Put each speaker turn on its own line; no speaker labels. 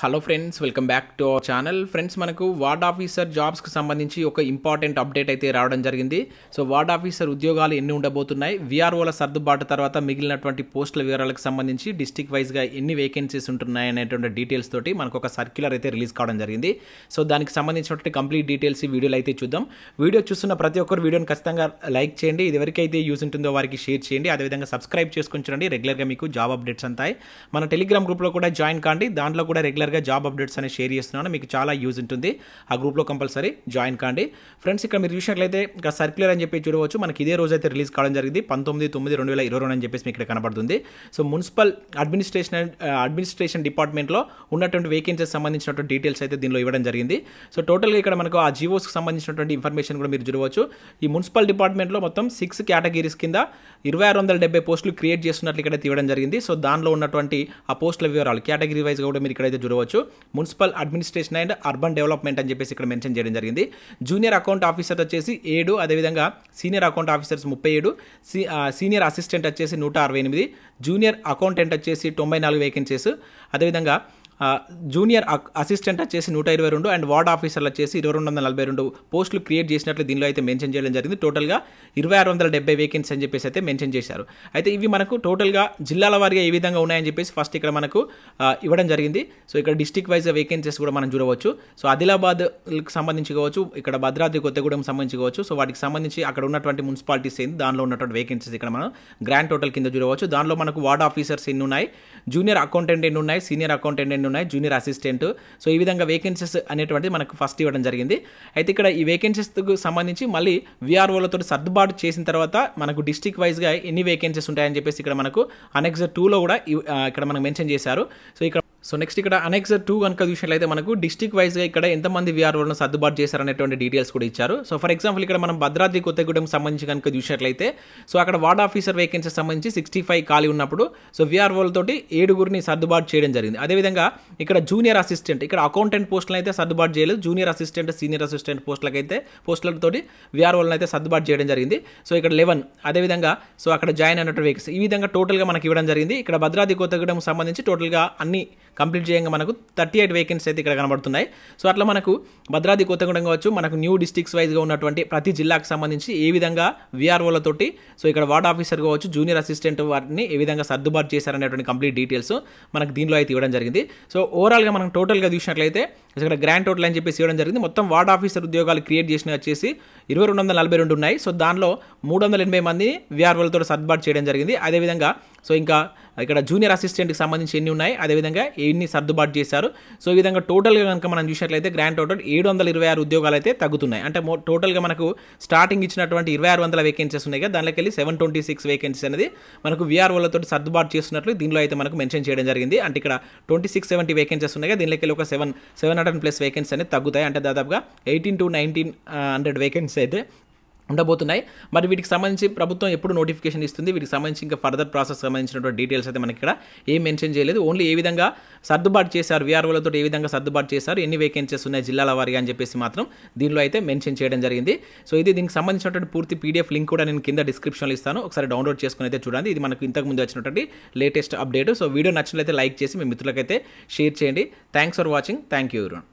Hello friends, welcome back to our channel. Friends, మనకు ward officer జాబ్స్కి సంబంధించి ఒక ఇంపార్టెంట్ అప్డేట్ అయితే రావడం జరిగింది. సో వార్డ్ ఆఫీసర్ ఉద్యోగాలు ఎన్ని ఉండబోతున్నాయి, విఆర్ఓల సర్దుబాటు తర్వాత మిగిలినటువంటి పోస్టుల వివరాలకు సంబంధించి డిస్ట్రిక్ట్ వైజ్గా ఎన్ని వేకెన్సీస్ ఉంటున్నాయి అనేటువంటి డీటెయిల్స్ తోటి మనకు ఒక సర్క్యులర్ అయితే రిలీజ్ కావడం జరిగింది. సో దానికి సంబంధించినటువంటి కంప్లీట్ డీటెయిల్స్ ఈ వీడియోలో అయితే చూద్దాం. వీడియో చూస్తున్న ప్రతి ఒక్కరు వీడియోని ఖచ్చితంగా లైక్ చేయండి. ఇది ఎవరికైతే యూజ్ ఉంటుందో వారికి షేర్ చేయండి. అదేవిధంగా సబ్స్క్రైబ్ చేసుకొని చూడండి. రెగ్యులర్గా మీకు జాబ్ అప్డేట్స్ అంతాయి. మన టెలిగ్రామ్ గ్రూప్లో కూడా జాయిన్ కాండి. దాంట్లో కూడా రెగ్యులర్గా జాబ్ అప్డేట్స్ అనేది షేర్ చేస్తున్నాను. మీకు చాలా యూజ్ ఉంటుంది. ఆ గ్రూప్లో కంపల్సరీ జాయిన్ కాండి. ఫ్రెండ్స్, ఇక్కడ మీరు చూసినట్లయితే ఇంకా సర్క్యులర్ అని చెప్పి చూడవచ్చు. మనకి ఇదే రోజు అయితే రిలీజ్ కావడం జరిగింది. 19/9/2022 అని చెప్పేసి మీకు ఇక్కడ కనబడుతుంది. సో మున్సిపల్ అడ్మినిస్ట్రేషన్ డిపార్ట్మెంట్లో ఉన్నటువంటి వేకెన్సీస్ సంబంధించినటువంటి డీటెయిల్స్ అయితే దీనిలో ఇవ్వడం జరిగింది. సో టోటల్గా ఇక్కడ మనకు ఆ జీవోస్కి సంబంధించినటువంటి ఇన్ఫర్మేషన్ కూడా మీరు చూడవచ్చు. ఈ మున్సిపల్ డిపార్ట్మెంట్లో మొత్తం 6 కేటగిరీస్ కింద 2670 పోస్టులు క్రియేట్ చేస్తున్నట్లు ఇక్కడ ఇవ్వడం జరిగింది. సో దానిలో ఉన్నటువంటి ఆ పోస్టుల వివరాలు కేటగిరీ వైజ్గా కూడా మీరు ఇక్కడైతే చూడవచ్చు. Municipal administration and urban development అని చెప్పేసి ఇక్కడ మెన్షన్ చేయడం జరిగింది. జూనియర్ అకౌంట్ ఆఫీసర్ వచ్చేసి 7, అదేవిధంగా senior account officers 37, senior assistant వచ్చేసి 168, జూనియర్ అకౌంటెంట్ వచ్చేసి 94 వేకెన్సీస్, అదేవిధంగా జూనియర్ అసిస్టెంట్ వచ్చేసి 122 అండ్ వార్డ్ ఆఫీసర్లు వచ్చేసి 2242 పోస్టులు క్రియేట్ చేసినట్లు దీనిలో అయితే మెన్షన్ చేయడం జరిగింది. టోటల్గా 2670 వేకెన్సీ అని చెప్పేసి అయితే మెన్షన్ చేశారు. అయితే ఇవి మనకు టోటల్గా జిల్లాల వారీగా ఏ విధంగా ఉన్నాయని చెప్పేసి ఫస్ట్ ఇక్కడ మనకు ఇవ్వడం జరిగింది. సో ఇక్కడ డిస్ట్రిక్ట్ వైజ్ వేకెన్సీస్ కూడా మనం చూడవచ్చు. సో ఆదిలాబాద్కి సంబంధించి కావచ్చు, ఇక్కడ భద్రాద్రి కొత్తగూడెం సంబంధించి కావచ్చు. సో వాటికి సంబంధించి అక్కడ ఉన్నటువంటి మున్సిపాలిటీస్ ఏంది, దానిలో ఉన్నటువంటి వేకెన్సీస్ ఇక్కడ మనం గ్రాండ్ టోటల్ కింద చూడవచ్చు. దానిలో మనకు వార్డ్ ఆఫీసర్స్ ఎన్ని ఉన్నాయి, జూనియర్ అకౌంటెంట్ ఎన్ని ఉన్నాయి, సీనియర్ అకౌంటెంట్ ఉన్నాయి, జూనియర్ అసిస్టెంట్. సో ఈ విధంగా వేకెన్సీస్ అనేటువంటిది మనకు ఫస్ట్ ఇవ్వడం జరిగింది. అయితే ఇక్కడ ఈ వేకెన్సీస్కు సంబంధించి మళ్ళీ విఆర్ఓలతో సర్దుబాటు చేసిన తర్వాత మనకు డిస్ట్రిక్ట్ వైజ్గా ఎన్ని వేకెన్సీస్ ఉంటాయని చెప్పేసి ఇక్కడ మనకు అనెక్స్ 2లో కూడా ఇక్కడ మనకు మెన్షన్ చేశారు. సో నెక్స్ట్ ఇక్కడ అనెక్స్ 2 కనుక చూసినట్లయితే మనకు డిస్ట్రిక్ట్ వైజ్గా ఇక్కడ ఎంతమంది విఆర్ఓలను సర్దుబాటు చేశారనేటువంటి డీటెయిల్స్ కూడా ఇచ్చారు. సో ఫర్ ఎగ్జాంపుల్ ఇక్కడ మనం భద్రాద్రి కొత్తగూడెం సంబంధించి కనుక చూసినట్లయితే సో అక్కడ వార్డ్ ఆఫీసర్ వేకెన్సీ సంబంధించి 65 ఖాళీ ఉన్నప్పుడు సో విఆర్ఓలతోటి 7 సర్దుబాటు చేయడం జరిగింది. అదేవిధంగా ఇక్కడ జూనియర్ అసిస్టెంట్, ఇక్కడ అకౌంటెంట్ పోస్టులను అయితే సర్దుబాటు చేయలేదు. జూనియర్ అసిస్టెంట్, సీనియర్ అసిస్టెంట్ పోస్టులతోటి విఆర్ఓలను అయితే సర్దుబాటు చేయడం జరిగింది. సో ఇక్కడ 11, అదేవిధంగా సో అక్కడ జాయిన్ అయినటువంటి వేకెన్సీ ఈ విధంగా టోటల్గా మనకి ఇవ్వడం జరిగింది. ఇక్కడ భద్రాద్రి కొత్తగూడెం సంబంధించి టోటల్గా అన్ని కంప్లీట్ చేయంగా మనకు 38 వేకెన్సీ అయితే ఇక్కడ కనబడుతున్నాయి. సో అట్లా మనకు భద్రాద్రి కొత్తగూడెం కావచ్చు, మనకు న్యూ డిస్ట్రిక్ట్స్ వైజ్గా ఉన్నటువంటి ప్రతి జిల్లాకు సంబంధించి ఏ విధంగా విఆర్ఓలతోటి సో ఇక్కడ వార్డ్ ఆఫీసర్ కావచ్చు, జూనియర్ అసిస్టెంట్ వాటిని ఏ విధంగా సర్దుబాటు చేశారనేటువంటి కంప్లీట్ డీటెయిల్స్ మనకు దీనిలో అయితే ఇవ్వడం జరిగింది. సో ఓవరాల్గా మనం టోటల్గా చూసినట్లయితే ఇక్కడ గ్రాండ్ టోటల్ అని చెప్పేసి ఇవ్వడం జరిగింది. మొత్తం వార్డ్ ఆఫీసర్ ఉద్యోగాలు క్రియేట్ చేసిన వచ్చేసి 2242 ఉన్నాయి. సో దానిలో 380 మంది విఆర్ఓలతో సర్దుబాటు చేయడం జరిగింది. అదేవిధంగా సో ఇంకా ఇక్కడ జూనియర్ అసిస్టెంట్కి సంబంధించి ఎన్ని ఉన్నాయి, అదేవిధంగా ఎన్ని సర్దుబాటు చేశారు. సో ఈ విధంగా టోటల్గా కనుక మనం చూసినట్లయితే గ్రాండ్ టోటల్ 726 ఉద్యోగాలు అయితే తగ్గుతున్నాయి. అంటే టోటల్గా మనకు స్టార్టింగ్ ఇచ్చినటువంటి 2600 వేకెన్సీస్ ఉన్నాయి కదా, దానిలోకి వెళ్ళి 726 వేకెన్సీస్ అనేది మనకు విఆర్ఓలతో సర్దుబాటు చేస్తున్నట్లు దీనిలో అయితే మనకు మెన్షన్ చేయడం జరిగింది. అంటే ఇక్కడ 2670 వేకెన్సీస్ ఉన్నాయి కదా, దీనిలోకి వెళ్ళి ఒక 700+ వేకెన్సీ అనేది తగ్గుతాయి. అంటే దాదాపుగా 1800 to 1900 వేకెన్సీ అయితే ఉండబోతున్నాయి. మరి వీటికి సంబంధించి ప్రభుత్వం ఎప్పుడు నోటిఫికేషన్ ఇస్తుంది, వీటికి సంబంధించి ఇంకా ఫర్దర్ ప్రాసెస్ సంబంధించినటువంటి డీటెయిల్స్ అయితే మనకి ఇక్కడ ఏం మెన్షన్ చేయలేదు. ఓన్లీ ఏ విధంగా సర్దుబాటు చేశారు, విఆర్ఓలతో ఏ విధంగా సర్దుబాటు చేశారు, ఎన్ని వేకెన్సీస్ ఉన్నాయి జిల్లాల వారీగా అని చెప్పేసి మాత్రం దీనిలో అయితే మెన్షన్ చేయడం జరిగింది. సో ఇది దీనికి సంబంధించినటువంటి పూర్తి PDF లింక్ కూడా నేను కింద డిస్క్రిప్షన్లో ఇస్తాను. ఒకసారి డౌన్లోడ్ చేసుకుని అయితే చూడండి. ఇది మనకు ఇంతకుముందు వచ్చినటువంటి లేటెస్ట్ అప్డేట్. సో వీడియో నచ్చినట్లయితే లైక్ చేసి మీ మిత్రులకైతే షేర్ చేయండి. Thanks for watching. Thank you everyone.